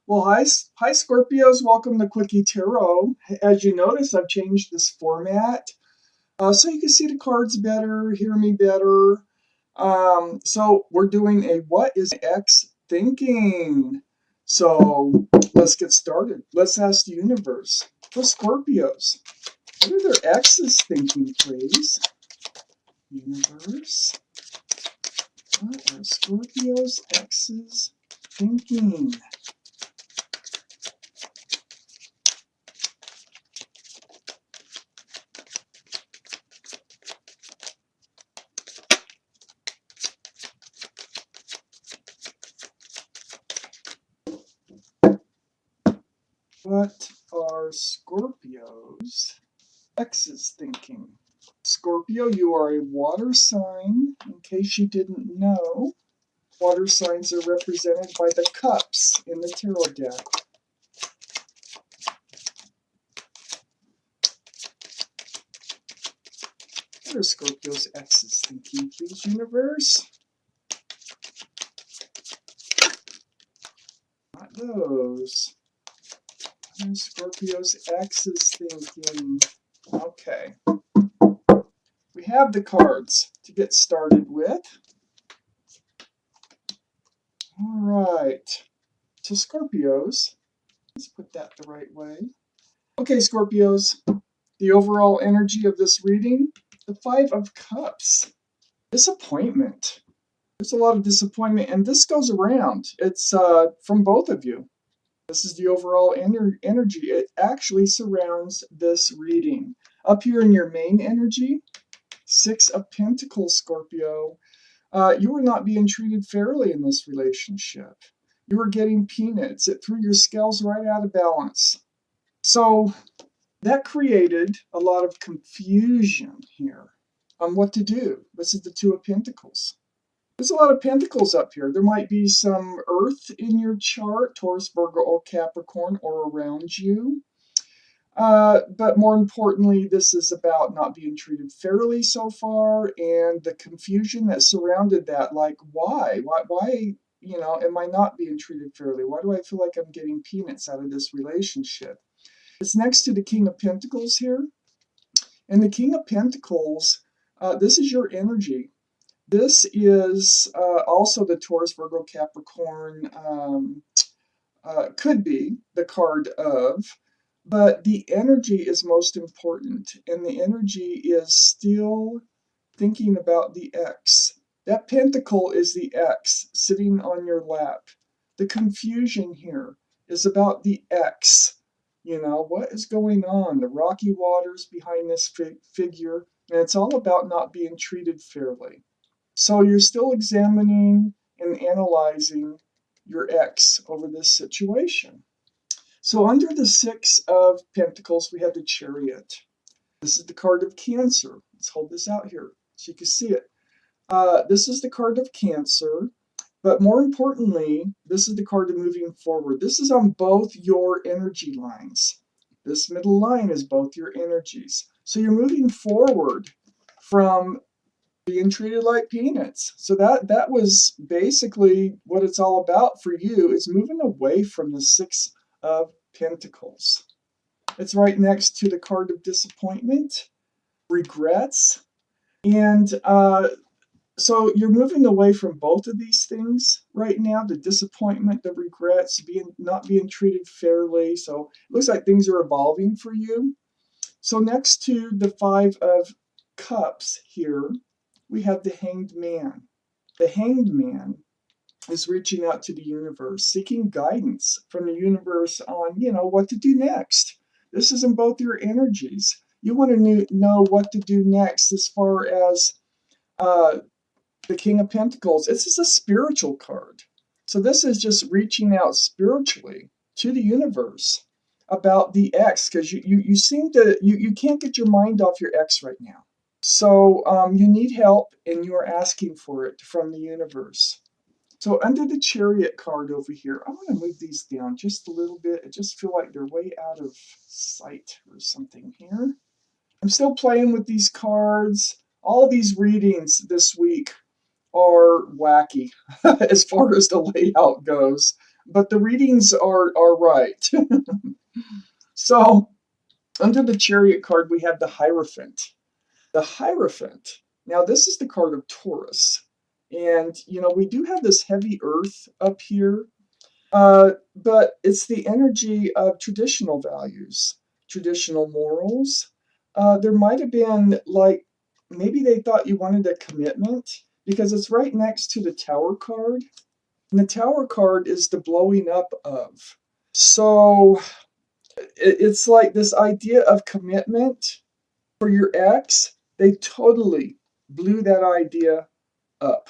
Well, hi Scorpios. Welcome to Quickie Tarot. As you notice, I've changed this format so you can see the cards better, hear me better. So we're doing a What is X Thinking? So let's get started. Let's ask the universe. For Scorpios, what are their exes thinking, please? Universe, what are Scorpios' exes thinking? What are Scorpios' exes thinking? Scorpio, you are a water sign, in case you didn't know. Water signs are represented by the cups in the tarot deck. What are Scorpio's exes thinking, please, universe? Not those. What are Scorpio's exes thinking? Okay. We have the cards to get started with. All right. So Scorpios, let's put that the right way. Okay, Scorpios, the overall energy of this reading, the Five of Cups. Disappointment. There's a lot of disappointment, and this goes around. It's from both of you. This is the overall energy. It actually surrounds this reading. Up here in your main energy, Six of Pentacles, Scorpio. You were not being treated fairly in this relationship. You were getting peanuts. It threw your scales right out of balance. So that created a lot of confusion here on what to do. This is the Two of Pentacles. There's a lot of pentacles up here. There might be some earth in your chart, Taurus, Virgo, or Capricorn, or around you. But more importantly, this is about not being treated fairly so far, and the confusion that surrounded that. Like, why? Why, am I not being treated fairly? Why do I feel like I'm getting peanuts out of this relationship? It's next to the King of Pentacles here. And the King of Pentacles, this is your energy. This is also the Taurus, Virgo, Capricorn, could be the card of, but the energy is most important. And the energy is still thinking about the X. That pentacle is the X sitting on your lap. The confusion here is about the X. What is going on? The rocky waters behind this figure, and it's all about not being treated fairly. So you're still examining and analyzing your ex over this situation. So under the Six of Pentacles, we have the Chariot. This is the card of Cancer. Let's hold this out here so you can see it. This is the card of Cancer, but more importantly, this is the card of moving forward. This is on both your energy lines. This middle line is both your energies. So you're moving forward from being treated like peanuts. So that was basically what it's all about for you, is moving away from the Six of Pentacles. It's right next to the card of disappointment, regrets, and so you're moving away from both of these things right now, the disappointment, the regrets, not being treated fairly. So it looks like things are evolving for you. So next to the Five of Cups here, we have the Hanged Man. The Hanged Man is reaching out to the universe, seeking guidance from the universe on, what to do next. This is in both your energies. You want to know what to do next as far as the King of Pentacles. This is a spiritual card. So this is just reaching out spiritually to the universe about the ex, because you seem to, you can't get your mind off your ex right now. So you need help, and you are asking for it from the universe. So under the Chariot card over here, I want to move these down just a little bit. I just feel like they're way out of sight or something here. I'm still playing with these cards. All these readings this week are wacky as far as the layout goes. but the readings are right. So under the Chariot card, we have the Hierophant. The Hierophant. Now, this is the card of Taurus. And, we do have this heavy earth up here, but it's the energy of traditional values, traditional morals. There might have been, like, maybe they thought you wanted a commitment because it's right next to the Tower card. And the Tower card is the blowing up of. So it's like this idea of commitment for your ex, they totally blew that idea up.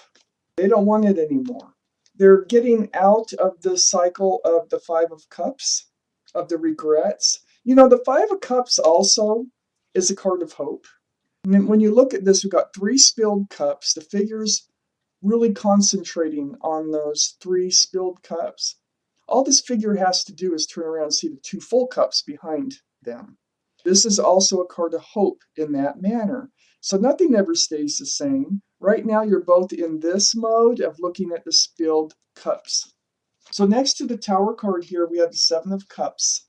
They don't want it anymore. They're getting out of the cycle of the Five of Cups, of the regrets. The Five of Cups also is a card of hope. And when you look at this, we've got three spilled cups. The figure's really concentrating on those three spilled cups. All this figure has to do is turn around and see the two full cups behind them. This is also a card of hope in that manner. So nothing ever stays the same. Right now, you're both in this mode of looking at the spilled cups. So next to the Tower card here, we have the Seven of Cups.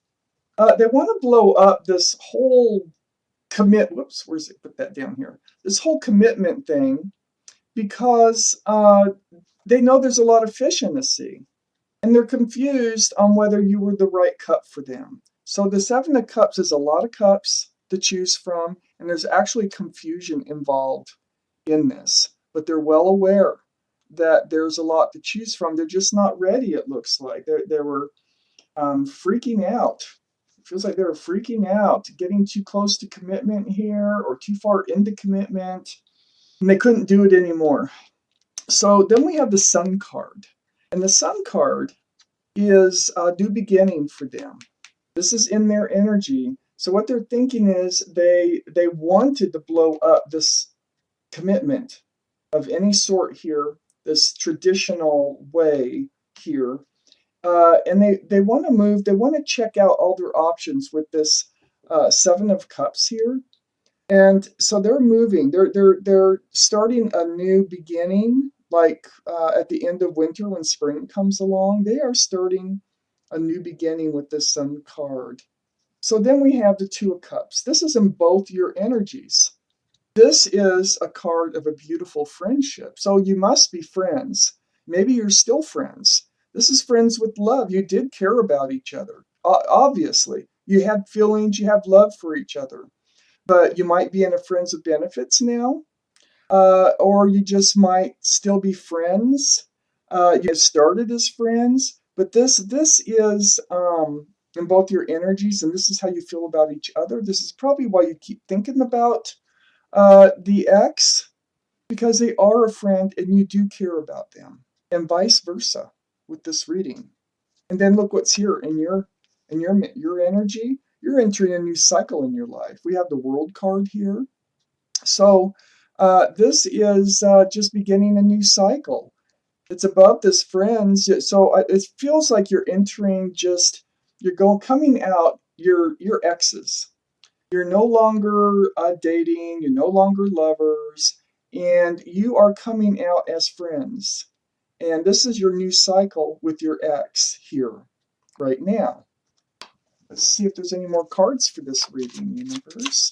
They want to blow up this whole where's it? Put that down here. This whole commitment thing because they know there's a lot of fish in the sea. And they're confused on whether you were the right cup for them. So the Seven of Cups is a lot of cups to choose from, and there's actually confusion involved in this. But they're well aware that there's a lot to choose from. They're just not ready, it looks like. They were freaking out. It feels like they were freaking out, getting too close to commitment here or too far into commitment, and they couldn't do it anymore. So then we have the Sun card. And the Sun card is a new beginning for them. This is in their energy. So what they're thinking is they wanted to blow up this commitment of any sort here, this traditional way here. And they want to move, they want to check out all their options with this Seven of Cups here. And so they're moving. They're starting a new beginning, like at the end of winter when spring comes along. They are starting a new beginning with this Sun card. So then we have the Two of Cups. This is in both your energies. This is a card of a beautiful friendship. So you must be friends. Maybe you're still friends. This is friends with love. You did care about each other. Obviously, you had feelings, you have love for each other. But you might be in a friends with benefits now, or you just might still be friends. You started as friends, but this is in both your energies, and this is how you feel about each other. This is probably why you keep thinking about the ex, because they are a friend and you do care about them, and vice versa with this reading. And then look what's here in your energy. You're entering a new cycle in your life. We have the World card here. So this is just beginning a new cycle. It's above this friends. So it feels like you're entering coming out your exes. You're no longer dating. You're no longer lovers. And you are coming out as friends. And this is your new cycle with your ex here right now. Let's see if there's any more cards for this reading, universe.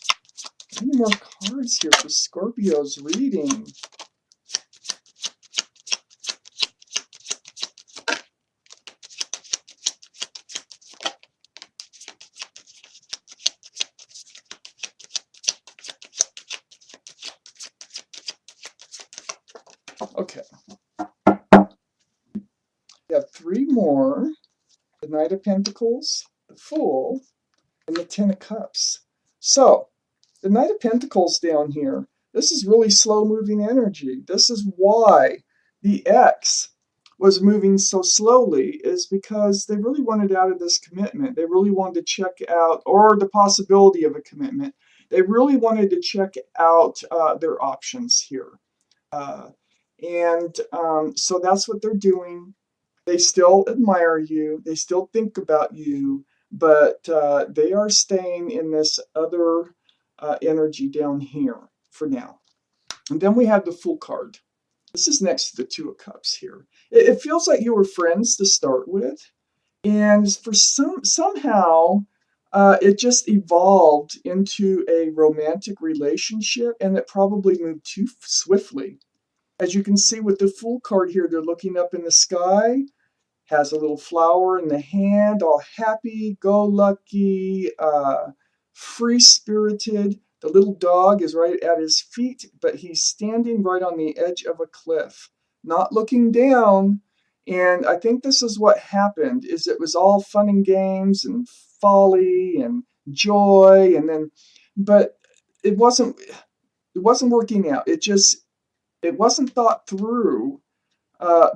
Any more cards here for Scorpio's reading? Okay. We have three more. The Knight of Pentacles, the Fool, and the Ten of Cups. So, the Knight of Pentacles down here, this is really slow-moving energy. This is why the ex was moving so slowly, is because they really wanted out of this commitment. They really wanted to check out, or the possibility of a commitment. They really wanted to check out their options here. So that's what they're doing. They still admire you. They still think about you, but they are staying in this other energy down here for now. And then we have the Fool card. This is next to the Two of Cups here. It feels like you were friends to start with, and for somehow it just evolved into a romantic relationship, and it probably moved too swiftly. As you can see with the Fool card here, they're looking up in the sky, has a little flower in the hand, all happy, go lucky, free spirited. The little dog is right at his feet, but he's standing right on the edge of a cliff, not looking down. And I think this is what happened is it was all fun and games and folly and joy, and then but it wasn't it wasn't working out. It wasn't thought through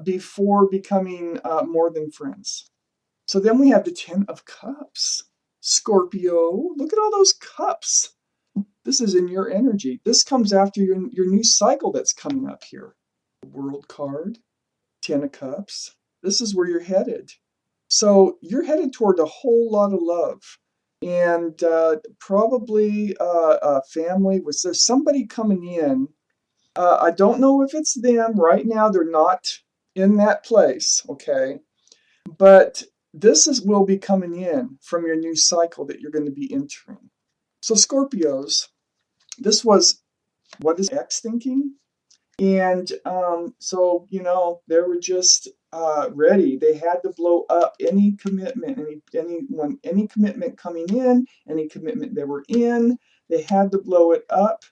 before becoming more than friends. So then we have the Ten of Cups. Scorpio, look at all those cups. This is in your energy. This comes after your new cycle that's coming up here. World card, Ten of Cups. This is where you're headed. So you're headed toward a whole lot of love. And probably a family. Was there somebody coming in? I don't know if it's them. Right now, they're not in that place, okay? But this is will be coming in from your new cycle that you're going to be entering. So Scorpios, this was what is X thinking? And so, they were just ready. They had to blow up any commitment, any commitment coming in, any commitment they were in. They had to blow it up.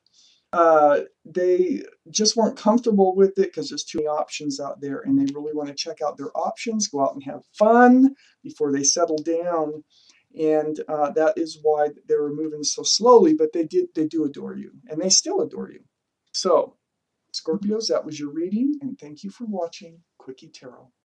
They just weren't comfortable with it because there's too many options out there, and they really want to check out their options, go out and have fun before they settle down. And that is why they were moving so slowly, but they do adore you, and they still adore you. So, Scorpios, that was your reading, and thank you for watching Quickie Tarot.